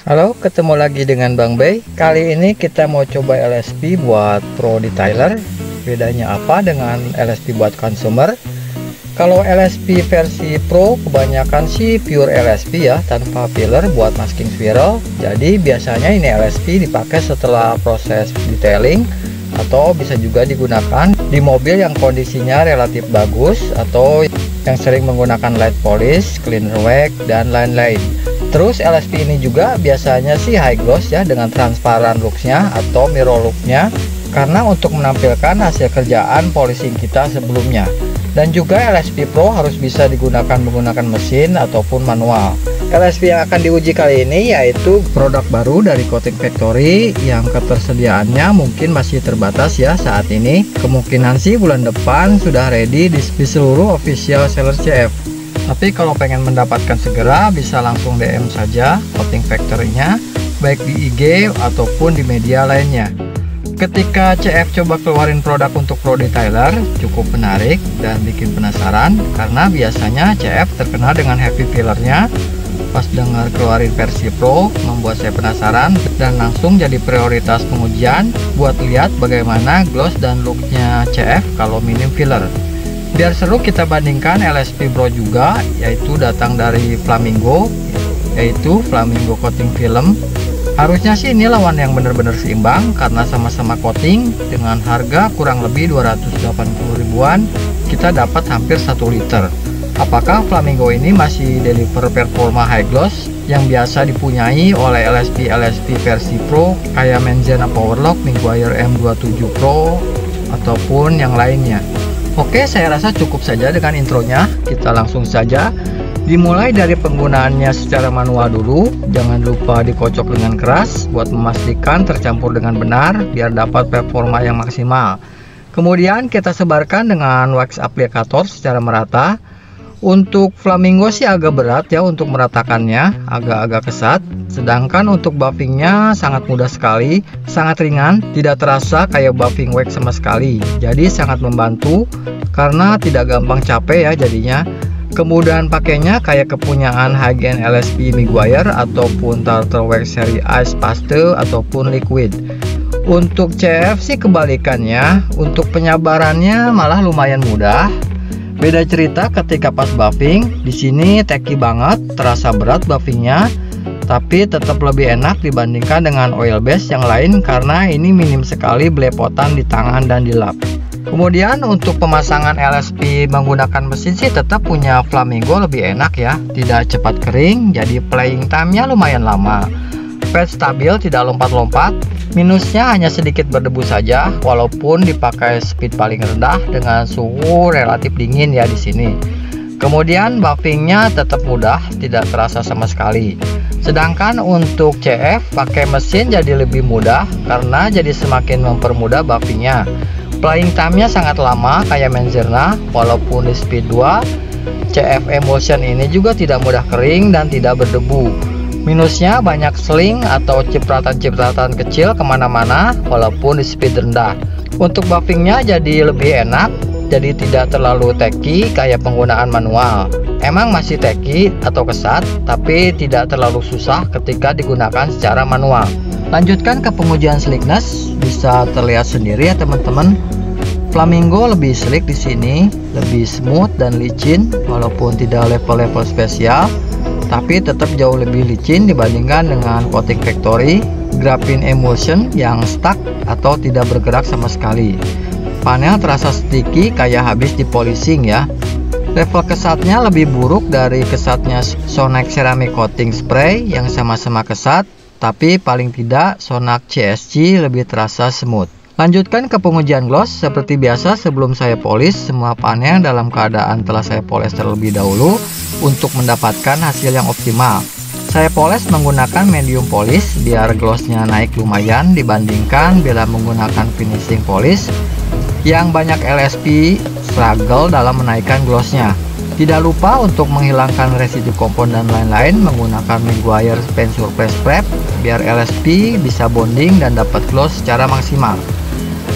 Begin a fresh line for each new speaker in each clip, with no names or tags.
Halo, ketemu lagi dengan Bang Bay. Kali ini kita mau coba LSP buat pro detailer. Bedanya apa dengan LSP buat consumer? Kalau LSP versi pro kebanyakan sih pure LSP ya, tanpa filler buat masking spiral. Jadi biasanya ini LSP dipakai setelah proses detailing, atau bisa juga digunakan di mobil yang kondisinya relatif bagus atau yang sering menggunakan light polish, cleaner wax, dan lain-lain. Terus LSP ini juga biasanya sih high gloss ya, dengan transparan looksnya atau mirror looknya, karena untuk menampilkan hasil kerjaan polishing kita sebelumnya. Dan juga LSP Pro harus bisa digunakan menggunakan mesin ataupun manual. LSP yang akan diuji kali ini yaitu produk baru dari Coating Factory yang ketersediaannya mungkin masih terbatas ya saat ini. Kemungkinan sih bulan depan sudah ready di seluruh official seller CF. Tapi kalau pengen mendapatkan segera bisa langsung DM saja Coating Factory-nya, baik di IG ataupun di media lainnya. Ketika CF coba keluarin produk untuk pro detailer, cukup menarik dan bikin penasaran karena biasanya CF terkenal dengan heavy fillernya. Pas dengar keluarin versi pro, membuat saya penasaran dan langsung jadi prioritas pengujian buat lihat bagaimana gloss dan looknya CF kalau minim filler. Biar seru kita bandingkan LSP Pro juga, yaitu datang dari Flamingo, yaitu Flamingo Coating Film. Harusnya sih ini lawan yang benar-benar seimbang karena sama-sama coating. Dengan harga kurang lebih 280 ribuan kita dapat hampir 1 liter. Apakah Flamingo ini masih deliver performa high gloss yang biasa dipunyai oleh LSP versi Pro kayak Manzana Powerlock, Meguiar M27 Pro ataupun yang lainnya? Oke, saya rasa cukup saja dengan intronya. Kita langsung saja. Dimulai dari penggunaannya secara manual dulu. Jangan lupa dikocok dengan keras buat memastikan tercampur dengan benar biar dapat performa yang maksimal. Kemudian kita sebarkan dengan wax aplikator secara merata. Untuk Flamingo sih agak berat ya untuk meratakannya, agak-agak kesat. Sedangkan untuk buffingnya sangat mudah sekali, sangat ringan, tidak terasa kayak buffing wax sama sekali. Jadi sangat membantu karena tidak gampang capek ya jadinya. Kemudahan pakainya kayak kepunyaan high-end LSP Meguiar ataupun Turtle Wax seri Ice Pastel ataupun Liquid. Untuk CF sih kebalikannya, untuk penyabarannya malah lumayan mudah. Beda cerita ketika pas buffing, di sini tacky banget, terasa berat buffingnya, tapi tetap lebih enak dibandingkan dengan oil base yang lain karena ini minim sekali belepotan di tangan dan di lap. Kemudian untuk pemasangan LSP menggunakan mesin sih tetap punya Flamingo lebih enak ya, tidak cepat kering, jadi playing time-nya lumayan lama. Pad stabil, tidak lompat-lompat. Minusnya hanya sedikit berdebu saja, walaupun dipakai speed paling rendah dengan suhu relatif dingin ya di sini. Kemudian buffingnya tetap mudah, tidak terasa sama sekali. Sedangkan untuk CF pakai mesin jadi lebih mudah karena jadi semakin mempermudah buffingnya. Playing time-nya sangat lama kayak Manzana, walaupun di speed 2. CF Emulsion ini juga tidak mudah kering dan tidak berdebu. Minusnya banyak sling atau cipratan-cipratan kecil kemana-mana walaupun di speed rendah. Untuk buffingnya jadi lebih enak, jadi tidak terlalu tacky kayak penggunaan manual. Emang masih tacky atau kesat, tapi tidak terlalu susah ketika digunakan secara manual. Lanjutkan ke pengujian slickness, bisa terlihat sendiri ya teman-teman. Flamingo lebih slick di sini, lebih smooth dan licin walaupun tidak level-level spesial. Tapi tetap jauh lebih licin dibandingkan dengan Coating Factory Graphene Emulsion yang stuck atau tidak bergerak sama sekali. Panel terasa sticky kayak habis di polishing ya. Level kesatnya lebih buruk dari kesatnya Sonax Ceramic Coating Spray yang sama-sama kesat, tapi paling tidak Sonax CSC lebih terasa smooth. Lanjutkan ke pengujian gloss. Seperti biasa sebelum saya polish, semua panel dalam keadaan telah saya polish terlebih dahulu untuk mendapatkan hasil yang optimal. Saya poles menggunakan medium polish biar glossnya naik lumayan dibandingkan bila menggunakan finishing polish yang banyak LSP struggle dalam menaikkan glossnya. Tidak lupa untuk menghilangkan residu kompon dan lain-lain menggunakan Meguiar Paint Surface Prep biar LSP bisa bonding dan dapat gloss secara maksimal.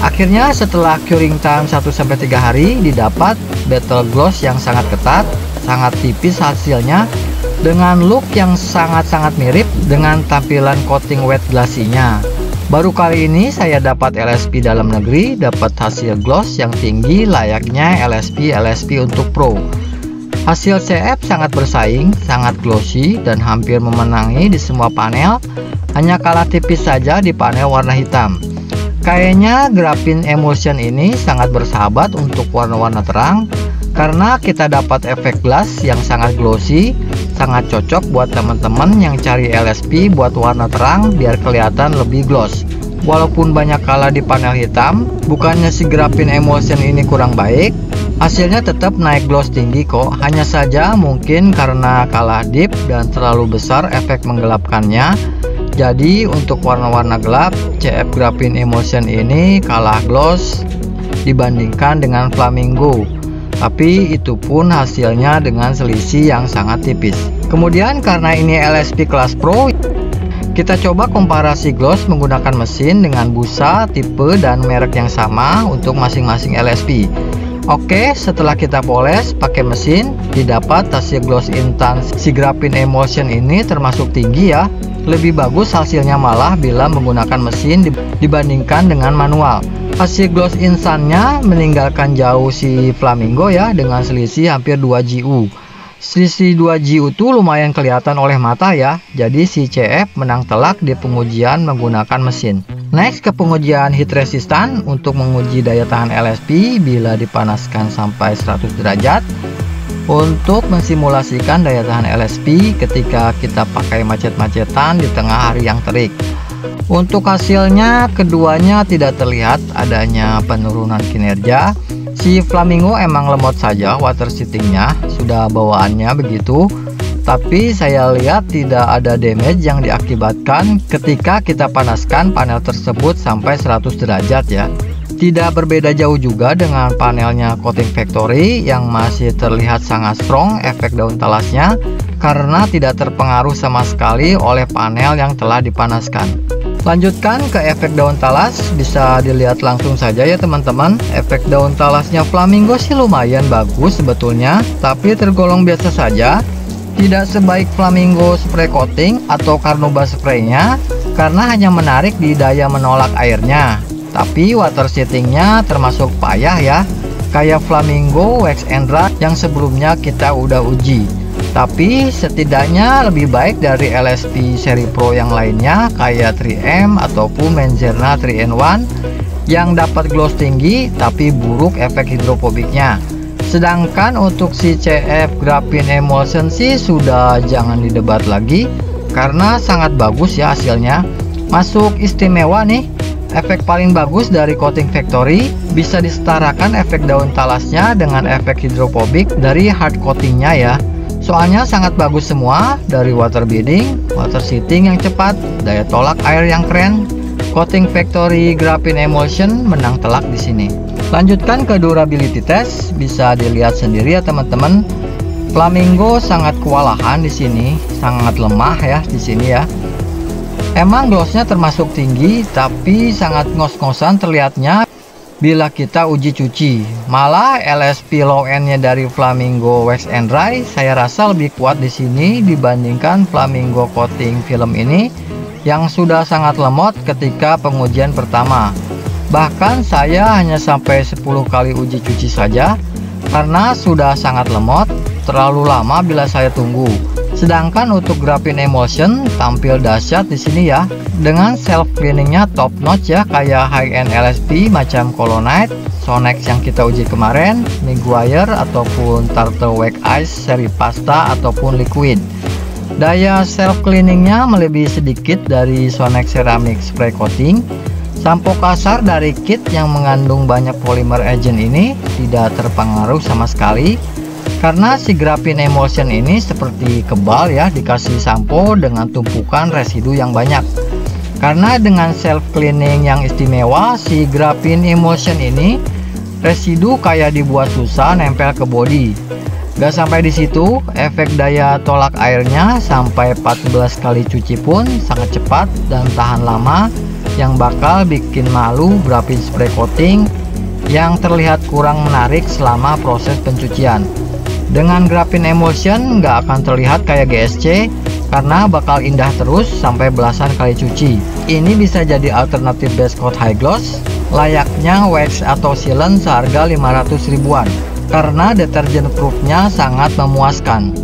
Akhirnya setelah curing time 1-3 hari didapat battle gloss yang sangat ketat, sangat tipis hasilnya dengan look yang sangat-sangat mirip dengan tampilan coating wet glassy-nya. Baru kali ini saya dapat LSP dalam negeri, dapat hasil gloss yang tinggi layaknya LSP untuk Pro. Hasil CF sangat bersaing, sangat glossy dan hampir memenangi di semua panel, hanya kalah tipis saja di panel warna hitam. Kayaknya Graphene Emulsion ini sangat bersahabat untuk warna-warna terang, karena kita dapat efek glass yang sangat glossy, sangat cocok buat teman-teman yang cari LSP buat warna terang biar kelihatan lebih gloss. Walaupun banyak kalah di panel hitam, bukannya si Graphene Emulsion ini kurang baik, hasilnya tetap naik gloss tinggi kok. Hanya saja mungkin karena kalah deep dan terlalu besar efek menggelapkannya. Jadi untuk warna-warna gelap, CF Graphene Emulsion ini kalah gloss dibandingkan dengan Flamingo. Tapi itu pun hasilnya dengan selisih yang sangat tipis. Kemudian karena ini LSP kelas Pro, kita coba komparasi gloss menggunakan mesin dengan busa, tipe, dan merek yang sama untuk masing-masing LSP. Oke, setelah kita poles pakai mesin, didapat hasil gloss instan si Graphene Emulsion ini termasuk tinggi ya. Lebih bagus hasilnya malah bila menggunakan mesin dibandingkan dengan manual. Hasil gloss instannya meninggalkan jauh si Flamingo ya, dengan selisih hampir 2 GU. Selisih 2 GU itu lumayan kelihatan oleh mata ya. Jadi si CF menang telak di pengujian menggunakan mesin. Next ke pengujian heat resistant untuk menguji daya tahan LSP bila dipanaskan sampai 100 derajat. Untuk mensimulasikan daya tahan LSP ketika kita pakai macet-macetan di tengah hari yang terik. Untuk hasilnya, keduanya tidak terlihat adanya penurunan kinerja. Si Flamingo emang lemot saja water seatingnya, sudah bawaannya begitu. Tapi saya lihat tidak ada damage yang diakibatkan ketika kita panaskan panel tersebut sampai 100 derajat ya. Tidak berbeda jauh juga dengan panelnya Coating Factory yang masih terlihat sangat strong efek daun talasnya karena tidak terpengaruh sama sekali oleh panel yang telah dipanaskan. Lanjutkan ke efek daun talas, bisa dilihat langsung saja ya teman-teman. Efek daun talasnya Flamingo sih lumayan bagus sebetulnya, tapi tergolong biasa saja. Tidak sebaik Flamingo spray coating atau Carnauba spraynya karena hanya menarik di daya menolak airnya. Tapi water seatingnya termasuk payah ya, kayak Flamingo Wax and Dry yang sebelumnya kita udah uji. Tapi setidaknya lebih baik dari LSP seri Pro yang lainnya kayak 3M ataupun Menzerna 3-in-1 yang dapat gloss tinggi tapi buruk efek hidrofobiknya. Sedangkan untuk si CF Graphene Emulsion sih sudah jangan didebat lagi karena sangat bagus ya hasilnya. Masuk istimewa nih. Efek paling bagus dari Coating Factory bisa disetarakan efek daun talasnya dengan efek hidrofobik dari hard coatingnya ya. Soalnya sangat bagus semua, dari water beading, water seating yang cepat, daya tolak air yang keren. Coating Factory Graphene Emulsion menang telak di sini. Lanjutkan ke durability test, bisa dilihat sendiri ya teman-teman. Flamingo sangat kewalahan di sini, sangat lemah ya di sini ya. Emang glossnya termasuk tinggi, tapi sangat ngos-ngosan terlihatnya bila kita uji cuci. Malah LSP low end-nya dari Flamingo Wax and Dry saya rasa lebih kuat di sini dibandingkan Flamingo coating film ini yang sudah sangat lemot ketika pengujian pertama. Bahkan saya hanya sampai 10 kali uji cuci saja karena sudah sangat lemot, terlalu lama bila saya tunggu. Sedangkan untuk Graphene Emulsion tampil dahsyat di sini ya, dengan self cleaningnya top notch ya, kayak high end LSP macam Colonite, Sonex yang kita uji kemarin, Meguiar ataupun Turtle Wax Ice seri pasta ataupun liquid. Daya self cleaningnya melebihi sedikit dari Sonex Ceramic Spray Coating. Sampo kasar dari kit yang mengandung banyak polymer agent ini tidak terpengaruh sama sekali. Karena si Graphene Emulsion ini seperti kebal ya, dikasih sampo dengan tumpukan residu yang banyak. Karena dengan self cleaning yang istimewa, si Graphene Emulsion ini residu kayak dibuat susah nempel ke body. Gak sampai di situ, efek daya tolak airnya sampai 14 kali cuci pun sangat cepat dan tahan lama, yang bakal bikin malu Graphene spray coating yang terlihat kurang menarik selama proses pencucian. Dengan Graphene Emulsion nggak akan terlihat kayak GSC karena bakal indah terus sampai belasan kali cuci. Ini bisa jadi alternatif base coat high gloss, layaknya wax atau sealant seharga 500 ribuan, karena deterjen proofnya sangat memuaskan.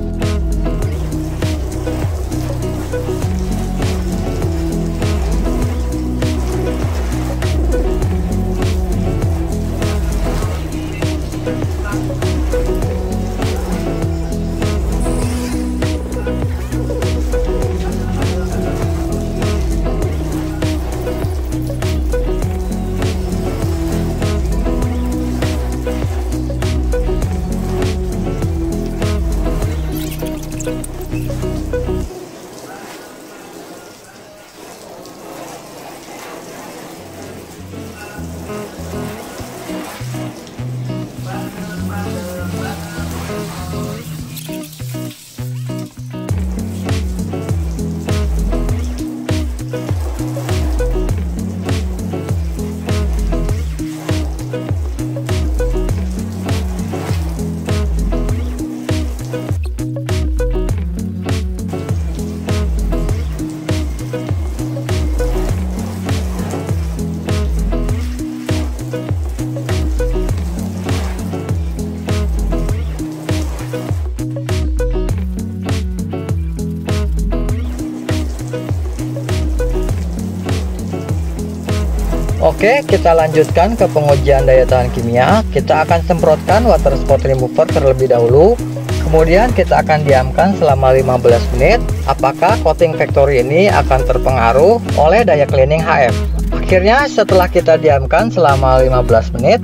Oke, kita lanjutkan ke pengujian daya tahan kimia. Kita akan semprotkan water spot remover terlebih dahulu. Kemudian kita akan diamkan selama 15 menit. Apakah coating factory ini akan terpengaruh oleh daya cleaning HF? Akhirnya setelah kita diamkan selama 15 menit,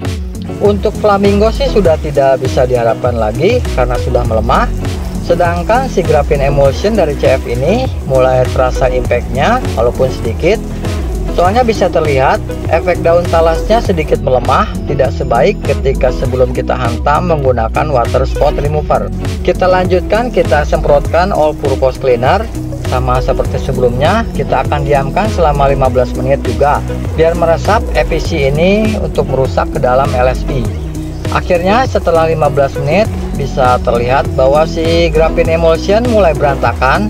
untuk flamingo sih sudah tidak bisa diharapkan lagi karena sudah melemah. Sedangkan si graphene emulsion dari CF ini mulai terasa impactnya walaupun sedikit. Soalnya bisa terlihat efek daun talasnya sedikit melemah, tidak sebaik ketika sebelum kita hantam menggunakan water spot remover. Kita lanjutkan, kita semprotkan all purpose cleaner. Sama seperti sebelumnya, kita akan diamkan selama 15 menit juga, biar meresap EPC ini untuk merusak ke dalam LSP. Akhirnya setelah 15 menit, bisa terlihat bahwa si graphene emulsion mulai berantakan,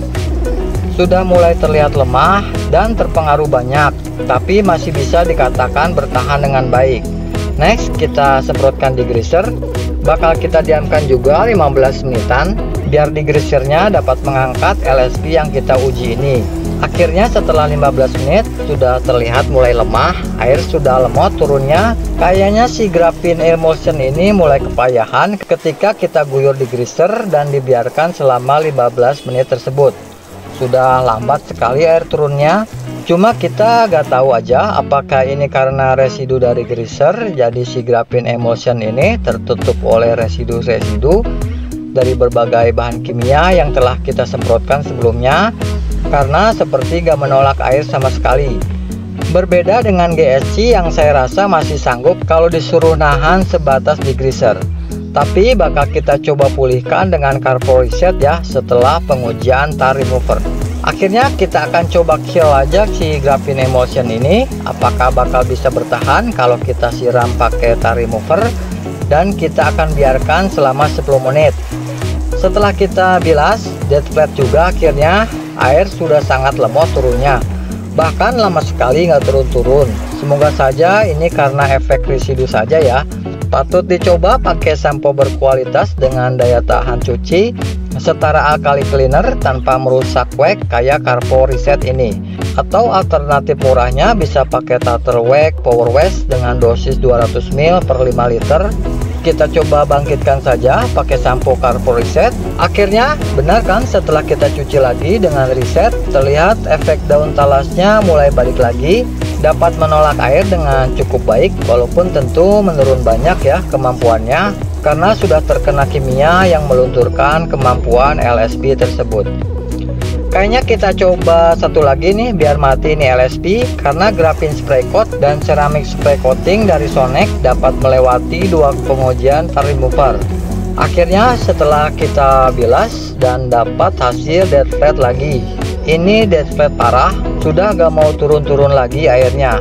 sudah mulai terlihat lemah dan terpengaruh banyak, tapi masih bisa dikatakan bertahan dengan baik. Next, kita semprotkan degreaser. Bakal kita diamkan juga 15 menitan biar degreasernya dapat mengangkat LSP yang kita uji ini. Akhirnya setelah 15 menit sudah terlihat mulai lemah, air sudah lemot turunnya. Kayaknya si graphene emulsion ini mulai kepayahan ketika kita guyur degreaser dan dibiarkan selama 15 menit tersebut. Sudah lambat sekali air turunnya. Cuma kita gak tahu aja apakah ini karena residu dari greaser, jadi si graphene emulsion ini tertutup oleh residu-residu dari berbagai bahan kimia yang telah kita semprotkan sebelumnya, karena seperti gak menolak air sama sekali. Berbeda dengan GSC yang saya rasa masih sanggup kalau disuruh nahan sebatas degreaser. Tapi bakal kita coba pulihkan dengan carport reset ya setelah pengujian tar remover. Akhirnya kita akan coba kill aja si graphene emulsion ini, apakah bakal bisa bertahan kalau kita siram pakai tar remover, dan kita akan biarkan selama 10 menit. Setelah kita bilas dead flat juga, akhirnya air sudah sangat lemot turunnya, bahkan lama sekali nggak turun-turun. Semoga saja ini karena efek residu saja ya. Patut dicoba pakai sampo berkualitas dengan daya tahan cuci setara alkali cleaner tanpa merusak wax kayak carport reset ini. Atau alternatif murahnya bisa pakai Tater Wax Power Wash dengan dosis 200 ml per 5 liter. Kita coba bangkitkan saja pakai sampo carport reset. Akhirnya benar kan, setelah kita cuci lagi dengan reset, terlihat efek daun talasnya mulai balik lagi, dapat menolak air dengan cukup baik, walaupun tentu menurun banyak ya kemampuannya karena sudah terkena kimia yang melunturkan kemampuan LSP tersebut. Kayaknya kita coba satu lagi nih biar mati nih LSP, karena graphene spray coat dan ceramic spray coating dari Sonex dapat melewati dua pengujian tar remover. Akhirnya setelah kita bilas dan dapat hasil dead flat lagi. Ini dead flat parah, sudah gak mau turun-turun lagi airnya.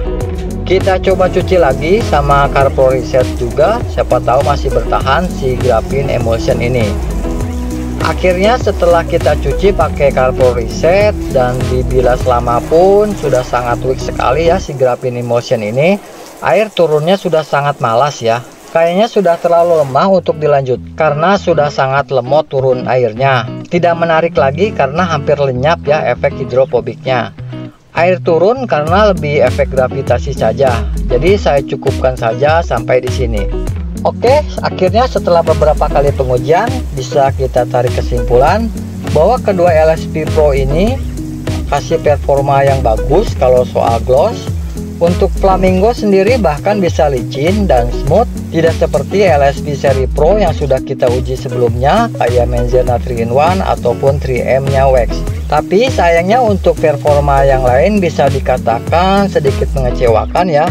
Kita coba cuci lagi sama carport reset juga, siapa tahu masih bertahan si graphene emulsion ini. Akhirnya setelah kita cuci pakai Carpro Reset dan dibilas lama pun sudah sangat weak sekali ya si Graphene Emulsion ini. Air turunnya sudah sangat malas ya. Kayaknya sudah terlalu lemah untuk dilanjut karena sudah sangat lemot turun airnya. Tidak menarik lagi karena hampir lenyap ya efek hidrofobiknya. Air turun karena lebih efek gravitasi saja. Jadi saya cukupkan saja sampai di sini. Oke, akhirnya setelah beberapa kali pengujian bisa kita tarik kesimpulan bahwa kedua LSP Pro ini kasih performa yang bagus kalau soal gloss. Untuk Flamingo sendiri bahkan bisa licin dan smooth, tidak seperti LSP seri Pro yang sudah kita uji sebelumnya kayak Menzena 3-in-1 ataupun 3M nya Wax. Tapi sayangnya untuk performa yang lain bisa dikatakan sedikit mengecewakan ya.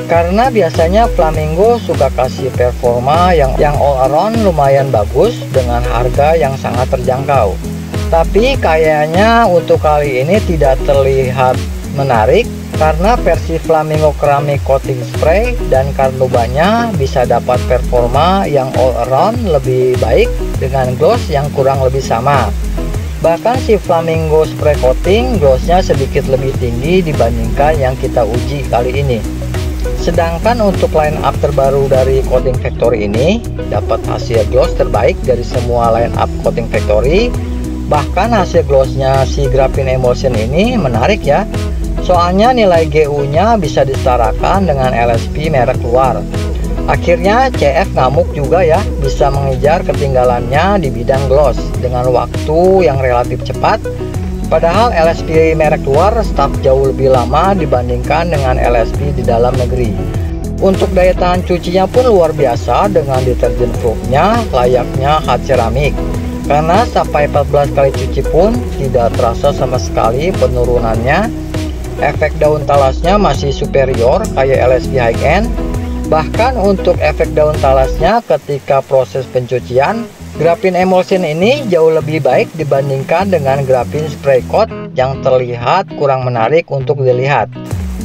Karena biasanya Flamingo suka kasih performa yang all around lumayan bagus dengan harga yang sangat terjangkau. Tapi kayaknya untuk kali ini tidak terlihat menarik karena versi Flamingo Ceramic Coating Spray dan Carnubanya bisa dapat performa yang all around lebih baik dengan gloss yang kurang lebih sama. Bahkan si Flamingo Spray Coating glossnya sedikit lebih tinggi dibandingkan yang kita uji kali ini. Sedangkan untuk line up terbaru dari Coating Factory ini dapat hasil gloss terbaik dari semua line up Coating Factory. Bahkan hasil glossnya si Graphene Emulsion ini menarik ya. Soalnya nilai GU nya bisa disetarakan dengan LSP merek luar. Akhirnya CF ngamuk juga ya, bisa mengejar ketinggalannya di bidang gloss dengan waktu yang relatif cepat. Padahal LSP merek luar stuck jauh lebih lama dibandingkan dengan LSP di dalam negeri. Untuk daya tahan cucinya pun luar biasa dengan deterjen proofnya layaknya hard ceramic. Karena sampai 14 kali cuci pun tidak terasa sama sekali penurunannya. Efek daun talasnya masih superior kayak LSP high end. Bahkan untuk efek daun talasnya ketika proses pencucian, Graphene Emulsion ini jauh lebih baik dibandingkan dengan Graphene Spray Coat yang terlihat kurang menarik untuk dilihat.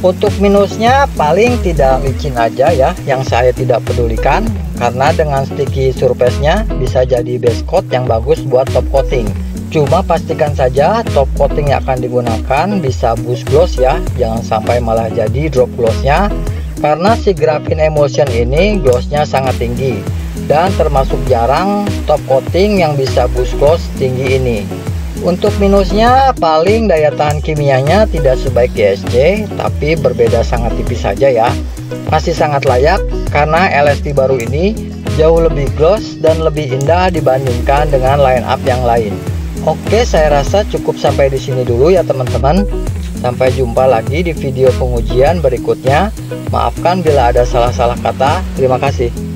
Untuk minusnya paling tidak licin aja ya, yang saya tidak pedulikan karena dengan sticky surface-nya bisa jadi base coat yang bagus buat top coating. Cuma pastikan saja top coating yang akan digunakan bisa boost gloss ya, jangan sampai malah jadi drop glossnya. Karena si Graphene Emulsion ini glossnya sangat tinggi dan termasuk jarang top coating yang bisa boost gloss tinggi ini. Untuk minusnya paling daya tahan kimianya tidak sebaik GSC, tapi berbeda sangat tipis saja ya. Masih sangat layak karena LSP baru ini jauh lebih gloss dan lebih indah dibandingkan dengan line up yang lain. Oke, saya rasa cukup sampai di sini dulu ya teman-teman. Sampai jumpa lagi di video pengujian berikutnya. Maafkan bila ada salah-salah kata. Terima kasih.